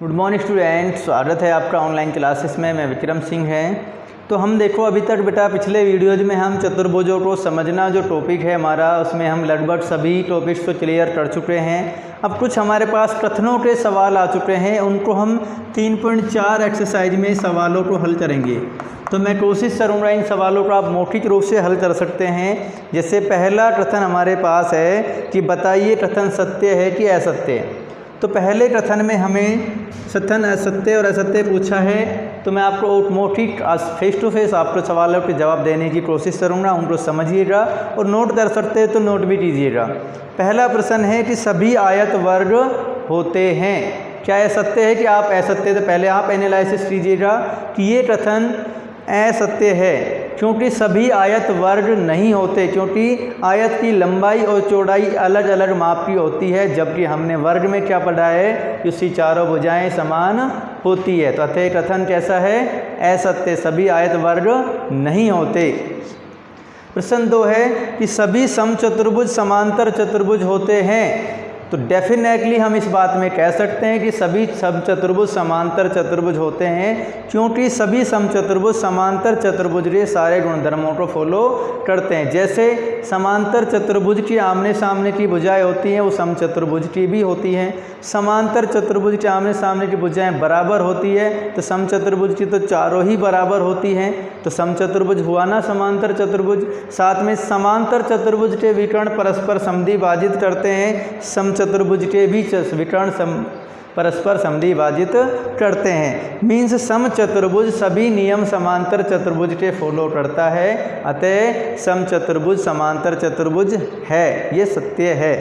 Good morning student, स्वागत है आपका ऑनलाइन क्लासेस में। मैं विक्रम सिंह है। तो हम देखो अभी तक बेटा पिछले वीडियोज में हम चतुर्भुजों को समझना जो टॉपिक है हमारा, उसमें हम लगभग सभी टॉपिक्स को क्लियर कर चुके हैं। अब कुछ हमारे पास प्रश्नों के सवाल आ चुके हैं, उनको हम 3.4 एक्सरसाइज में सवालों को हल करेंगे। तो मैं कोशिश करूँगा इन सवालों को आप मौखिक रूप से हल कर सकते हैं। जैसे पहला कथन हमारे पास है कि बताइए कथन सत्य है कि असत्य। तो पहले कथन में हमें कथन असत्य और असत्य पूछा है, तो मैं आपको मौखिक फेस टू फेस आपको सवालों के जवाब देने की कोशिश करूँगा। उनको समझिएगा और नोट कर सकते हैं तो नोट भी कीजिएगा। पहला प्रश्न है कि सभी आयत वर्ग होते हैं। क्या यह सत्य है कि आप असत्य? तो पहले आप एनालिसिस कीजिएगा कि ये कथन असत्य है, क्योंकि सभी आयत वर्ग नहीं होते, क्योंकि आयत की लंबाई और चौड़ाई अलग अलग माप की होती है, जबकि हमने वर्ग में क्या पढ़ा है कि उसकी चारों भुजाएं समान होती है। तो अतः कथन कैसा है? असत्य, सभी आयत वर्ग नहीं होते। प्रश्न 2 है कि सभी समचतुर्भुज समांतर चतुर्भुज होते हैं। तो डेफिनेटली हम इस बात में कह सकते हैं कि सभी समचतुर्भुज समांतर चतुर्भुज होते हैं, क्योंकि सभी समचतुर्भुज समांतर चतुर्भुज के सारे गुणधर्मों को फॉलो करते हैं। जैसे समांतर चतुर्भुज की आमने सामने की भुजाएं होती हैं, वो समचतुर्भुज की भी होती हैं। समांतर चतुर्भुज के आमने सामने की भुजाएं बराबर होती है, तो समचतुर्भुज की तो चारों ही बराबर होती हैं। तो समचतुर्भुज हुआ ना समांतर चतुर्भुज। साथ में समांतर चतुर्भुज के विकर्ण परस्पर समद्विभाजित करते हैं, चतुर्भुज के भी विकर्ण परस्पर समद्विभाजित करते हैं। मीन्स समचतुर्भुज सभी नियम समांतर चतुर्भुज के फॉलो करता है, अतः समचतुर्भुज समांतर चतुर्भुज है, ये सत्य है।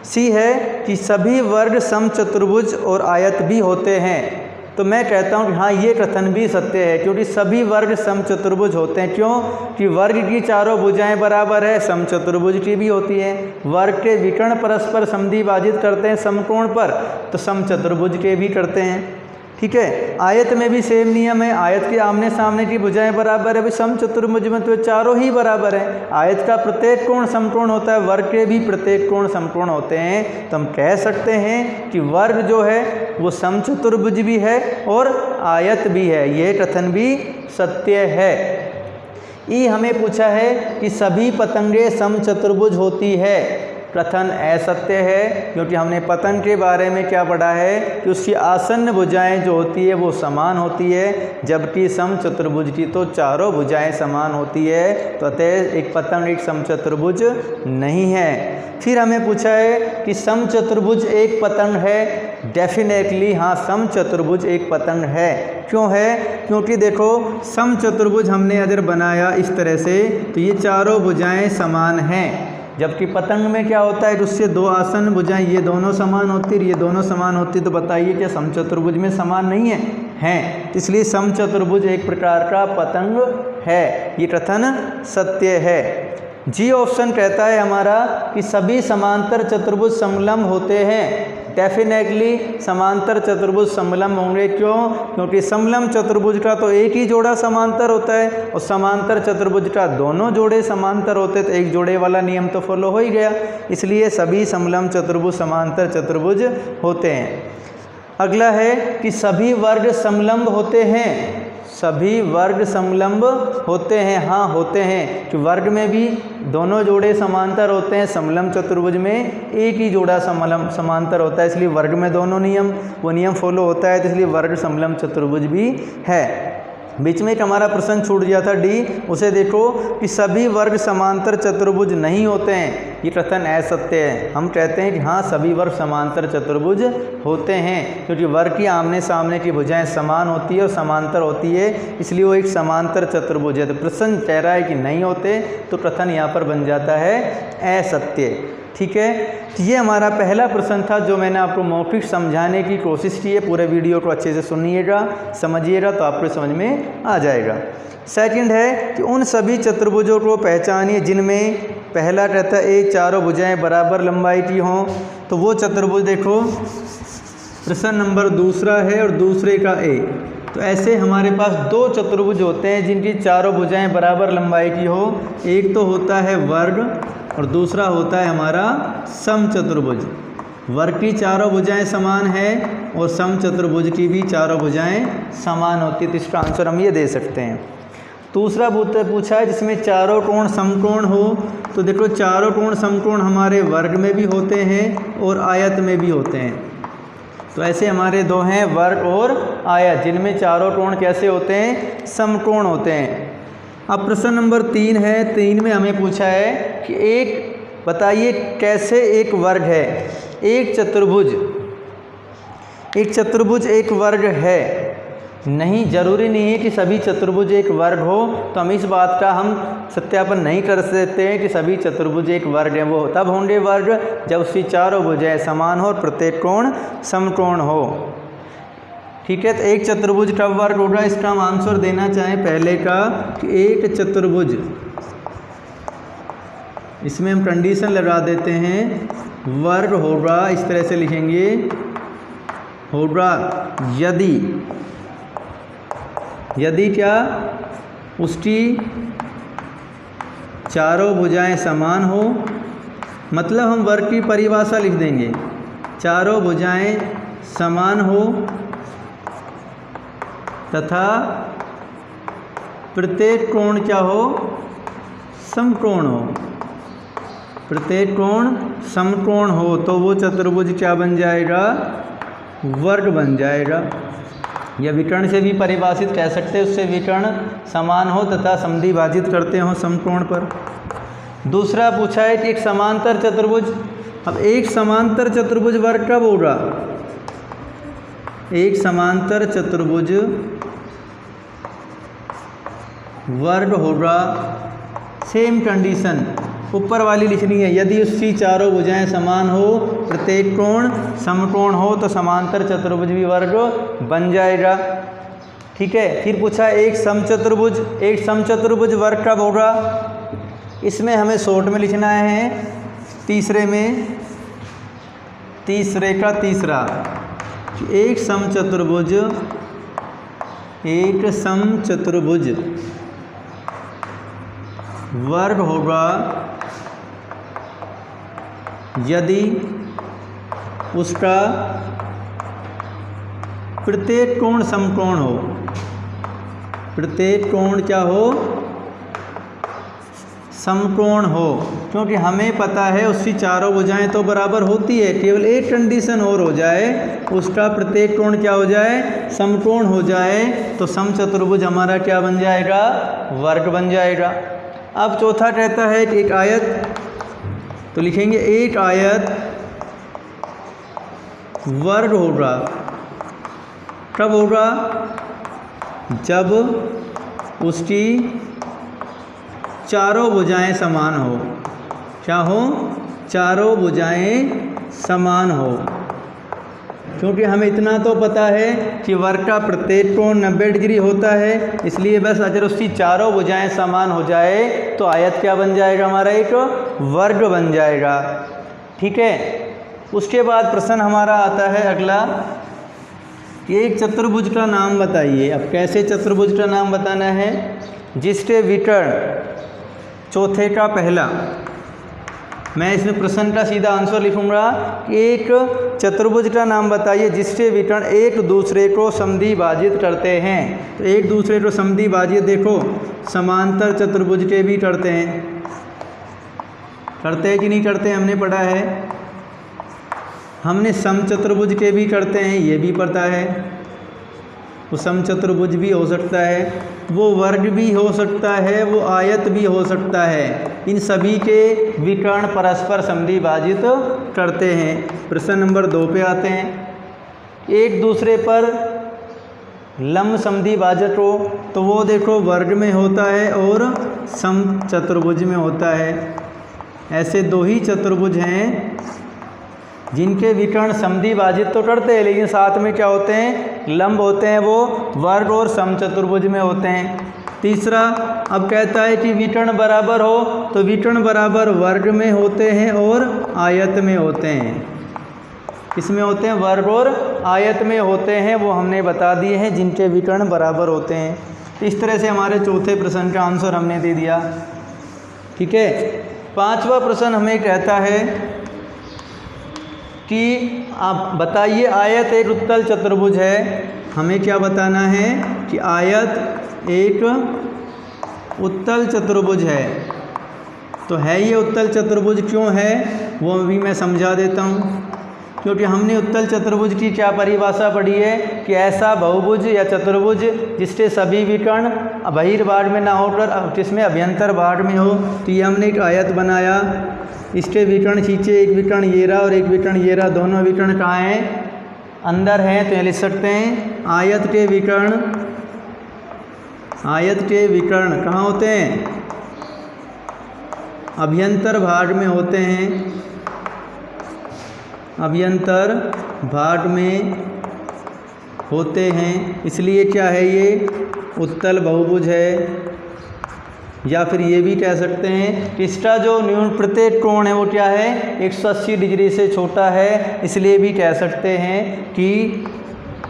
सी है कि सभी वर्ग समचतुर्भुज और आयत भी होते हैं। तो मैं कहता हूँ कि हाँ, ये कथन भी सत्य है, क्योंकि सभी वर्ग समचतुर्भुज होते हैं। क्यों? कि वर्ग की चारों भुजाएं बराबर है, समचतुर्भुज की भी होती हैं। वर्ग के विकर्ण परस्पर समद्विभाजित करते हैं समकोण पर, तो समचतुर्भुज के भी करते हैं। ठीक है। आयत में भी सेम नियम है, आयत के आमने सामने की भुजाएं बराबर है। भाई समचतुर्भुज में तो चारों ही बराबर है। आयत का प्रत्येक कोण समकोण होता है, वर्ग के भी प्रत्येक कोण समकोण होते हैं। तो हम कह सकते हैं कि वर्ग जो है वो समचतुर्भुज भी है और आयत भी है, ये कथन भी सत्य है। ई हमें पूछा है कि सभी पतंगें समचतुर्भुज होती है। कथन असत्य है, क्योंकि हमने पतंग के बारे में क्या पढ़ा है कि उसकी आसन्न भुजाएं जो होती है वो समान होती है, जबकि समचतुर्भुज की तो चारों भुजाएं समान होती है। तो अतः एक पतंग एक समचतुर्भुज नहीं है। फिर हमें पूछा है कि समचतुर्भुज एक पतंग है। डेफिनेटली हाँ, समचतुर्भुज एक पतंग है। क्यों है? क्योंकि देखो समचतुर्भुज हमने अगर बनाया इस तरह से, तो ये चारों भुजाएं समान हैं, जबकि पतंग में क्या होता है कि उससे दो आसन्न भुजाएं ये दोनों समान होती है, ये दोनों समान होती। तो बताइए क्या समचतुर्भुज में समान नहीं है? हैं। इसलिए समचतुर्भुज एक प्रकार का पतंग है, ये कथन सत्य है। जी ऑप्शन कहता है हमारा कि सभी समांतर चतुर्भुज समलंब होते हैं। डेफिनेटली समांतर चतुर्भुज समलंब होंगे। क्यों? क्योंकि समलंब चतुर्भुज का तो एक ही जोड़ा समांतर होता है और समांतर चतुर्भुज का दोनों जोड़े समांतर होते, तो एक जोड़े वाला नियम तो फॉलो हो ही गया। इसलिए सभी समलंब चतुर्भुज समांतर चतुर्भुज होते हैं। अगला है कि सभी वर्ग समलंब होते हैं। सभी वर्ग समलंब होते हैं। हाँ, होते हैं कि वर्ग में भी दोनों जोड़े समांतर होते हैं, समलंब चतुर्भुज में एक ही जोड़ा समांतर होता है, इसलिए वर्ग में दोनों नियम वो नियम फॉलो होता है, तो इसलिए वर्ग समलंब चतुर्भुज भी है। बीच में एक हमारा प्रश्न छूट गया था डी, उसे देखो कि सभी वर्ग समांतर चतुर्भुज नहीं होते हैं। ये कथन असत्य है। हम कहते हैं कि हाँ, सभी वर्ग समांतर चतुर्भुज होते हैं, क्योंकि वर्ग की आमने सामने की भुजाएं समान होती है और समांतर होती है, इसलिए वो एक समांतर चतुर्भुज है। तो प्रश्न कह रहा है कि नहीं होते, तो कथन यहाँ पर बन जाता है असत्य। ठीक है। तो ये हमारा पहला प्रश्न था जो मैंने आपको मौखिक समझाने की कोशिश की है। पूरे वीडियो को अच्छे से सुनिएगा, समझिएगा, तो आपको समझ में आ जाएगा। सेकंड है कि उन सभी चतुर्भुजों को पहचानिए जिनमें पहला कहता है एक चारों भुजाएं बराबर लंबाई की हों। तो वो चतुर्भुज देखो, प्रश्न नंबर दूसरा है और दूसरे का ए। तो ऐसे हमारे पास दो चतुर्भुज होते हैं जिनकी चारों भुजाएं बराबर लंबाई की हो। एक तो होता है वर्ग और दूसरा होता है हमारा समचतुर्भुज। वर्ग की चारों भुजाएं समान है और समचतुर्भुज की भी चारों भुजाएं समान होती है, तो इसका आंसर हम ये दे सकते हैं। दूसरा पूछा है जिसमें चारों कोण समकोण हो, तो देखो चारों कोण समकोण हमारे वर्ग में भी होते हैं और आयत में भी होते हैं। तो ऐसे हमारे दो हैं, वर्ग और आयत, जिनमें चारों कोण कैसे होते हैं, समकोण होते हैं। अब प्रश्न नंबर 3 है। 3 में हमें पूछा है कि एक बताइए कैसे एक वर्ग है, एक चतुर्भुज एक वर्ग है। नहीं, ज़रूरी नहीं है कि सभी चतुर्भुज एक वर्ग हो, तो हम इस बात का हम सत्यापन नहीं कर सकते हैं कि सभी चतुर्भुज एक वर्ग है। वो तब होंगे वर्ग जब उसकी चारों भुजाएं समान हो और प्रत्येक कोण समकोण हो। ठीक है, तो एक चतुर्भुज कब वर्ग होगा, इसका हम आंसर देना चाहें पहले का कि एक चतुर्भुज, इसमें हम कंडीशन लगा देते हैं, वर्ग होगा, इस तरह से लिखेंगे, होगा यदि क्या उसकी चारों भुजाएं समान हो। मतलब हम वर्ग की परिभाषा लिख देंगे, चारों भुजाएं समान हो तथा प्रत्येक कोण क्या हो, समकोण हो। प्रत्येक कोण समकोण हो तो वो चतुर्भुज क्या बन जाएगा, वर्ग बन जाएगा। या विकर्ण से भी परिभाषित कह सकते हैं, उससे विकर्ण समान हो तथा समद्विभाजित करते हो समकोण पर। दूसरा पूछा है कि एक समांतर चतुर्भुज। अब एक समांतर चतुर्भुज वर्ग कब होगा, एक समांतर चतुर्भुज वर्ग होगा, सेम कंडीशन ऊपर वाली लिखनी है, यदि उसकी चारों भुजाएं समान हो, प्रत्येक कोण समकोण हो तो समांतर चतुर्भुज भी वर्ग बन जाएगा। ठीक है, फिर पूछा एक समचतुर्भुज वर्ग कब होगा। इसमें हमें शॉर्ट में लिखना है, तीसरे का तीसरा, एक समचतुर्भुज वर्ग होगा यदि उसका प्रत्येक कोण समकोण हो। प्रत्येक कोण क्या हो, समकोण हो, क्योंकि हमें पता है उसकी चारों भुजाएं तो बराबर होती है, केवल एक कंडीशन और हो जाए, उसका प्रत्येक कोण क्या हो जाए, समकोण हो जाए, तो समचतुर्भुज हमारा क्या बन जाएगा, वर्ग बन जाएगा। अब चौथा कहता है कि एक आयत, तो लिखेंगे एक आयत वर्ग होगा, कब होगा, जब उसकी चारों भुजाएं समान हो। क्या हो, चारों भुजाएं समान हो, क्योंकि हमें इतना तो पता है कि वर्ग का प्रत्येक कोण 90 डिग्री होता है, इसलिए बस अगर उसकी चारों भुजाएं समान हो जाए तो आयत क्या बन जाएगा, हमारा एक वर्ग बन जाएगा। ठीक है, उसके बाद प्रश्न हमारा आता है अगला कि एक चतुर्भुज का नाम बताइए। अब कैसे चतुर्भुज का नाम बताना है, जिसके विकर्ण चौथे का पहला, मैं इसमें प्रश्न का सीधा आंसर लिखूंगा, एक चतुर्भुज का नाम बताइए जिसके विकर्ण एक दूसरे को समद्विभाजित करते हैं। तो एक दूसरे को समद्विभाजित देखो, समांतर चतुर्भुज के भी करते हैं, करते हैं कि नहीं करते, हमने पढ़ा है। हमने समचतुर्भुज के भी करते हैं, ये भी पता है। वो समचतुर्भुज भी हो सकता है, वो वर्ग भी हो सकता है, वो आयत भी हो सकता है। इन सभी के विकर्ण परस्पर समद्विभाजित करते हैं। प्रश्न नंबर 2 पे आते हैं। एक दूसरे पर लंब समद्विभाजक हो तो वो देखो वर्ग में होता है और समचतुर्भुज में होता है। ऐसे दो ही चतुर्भुज हैं जिनके विकर्ण समद्विभाजित तो करते हैं, लेकिन साथ में क्या होते हैं, लंब होते हैं, वो वर्ग और समचतुर्भुज में होते हैं। तीसरा, अब कहता है कि विकर्ण बराबर हो तो विकर्ण बराबर वर्ग में होते हैं और आयत में होते हैं। किसमें होते हैं, वर्ग और आयत में होते हैं, वो हमने बता दिए हैं जिनके विकर्ण बराबर होते हैं। तो इस तरह से हमारे चौथे प्रश्न का आंसर हमने दे दिया। ठीक है, 5वां प्रश्न हमें कहता है कि आप बताइए आयत एक उत्तल चतुर्भुज है। हमें क्या बताना है कि आयत एक उत्तल चतुर्भुज है। तो है ये उत्तल चतुर्भुज क्यों है वो भी मैं समझा देता हूँ। क्योंकि हमने उत्तल चतुर्भुज की क्या परिभाषा पढ़ी है कि ऐसा बहुभुज या चतुर्भुज जिसके सभी विकर्ण बहिर्भाग में ना होकर जिसमें अभ्यंतर भाग में हो। तो ये हमने एक आयत बनाया, इसके विकर्ण खींचे, एक विकर्ण ये रहा और एक विकर्ण ये रहा। दोनों विकर्ण कहाँ हैं? अंदर हैं। तो ये लिख सकते हैं आयत के विकर्ण कहाँ होते हैं? अभ्यंतर भाग में होते हैं। अभ्यंतर भाग में होते हैं, इसलिए क्या है ये उत्तल बहुभुज है। या फिर ये भी कह सकते हैं कि इसका जो न्यून प्रत्येक कोण है वो क्या है? 180 डिग्री से छोटा है, इसलिए भी कह सकते हैं कि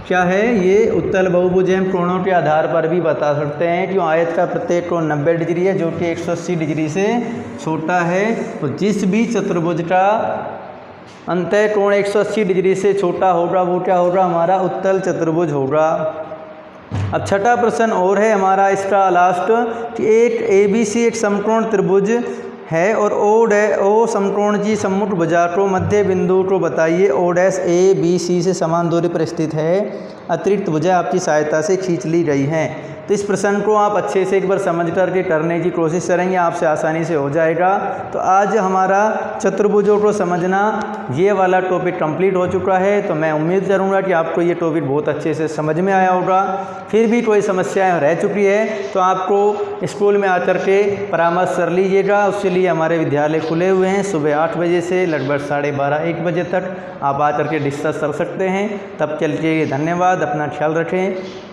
क्या है ये उत्तल बहुभुज है। कोणों के आधार पर भी बता सकते हैं कि आयत का प्रत्येक कोण 90 डिग्री है जो कि 180 डिग्री से छोटा है। तो जिस भी चतुर्भुज का अंतः कोण 180 डिग्री से छोटा होगा वो क्या होगा? हमारा उत्तल चतुर्भुज होगा। अब छठा प्रश्न और है हमारा इसका लास्ट कि एक ABC एक समकोण त्रिभुज है और O समकोण की सम्मुख भुजा को मध्य बिंदु को बताइए। O'ABC से समान दूरी पर स्थित है, अतिरिक्त भुजा आपकी सहायता से खींच ली गई हैं। तो इस प्रश्न को आप अच्छे से एक बार समझ करके करने की कोशिश करेंगे, आपसे आसानी से हो जाएगा। तो आज हमारा चतुर्भुजों को समझना ये वाला टॉपिक कंप्लीट हो चुका है। तो मैं उम्मीद करूँगा कि आपको ये टॉपिक बहुत अच्छे से समझ में आया होगा। फिर भी कोई समस्याएं रह चुकी है तो आपको स्कूल में आकर के परामर्श कर लीजिएगा। उसके लिए हमारे विद्यालय खुले हुए हैं, सुबह 8 बजे से लगभग 12:30-1 बजे तक आप आकर के डिस्कस कर सकते हैं। तब के लिए धन्यवाद, अपना ख्याल रखें।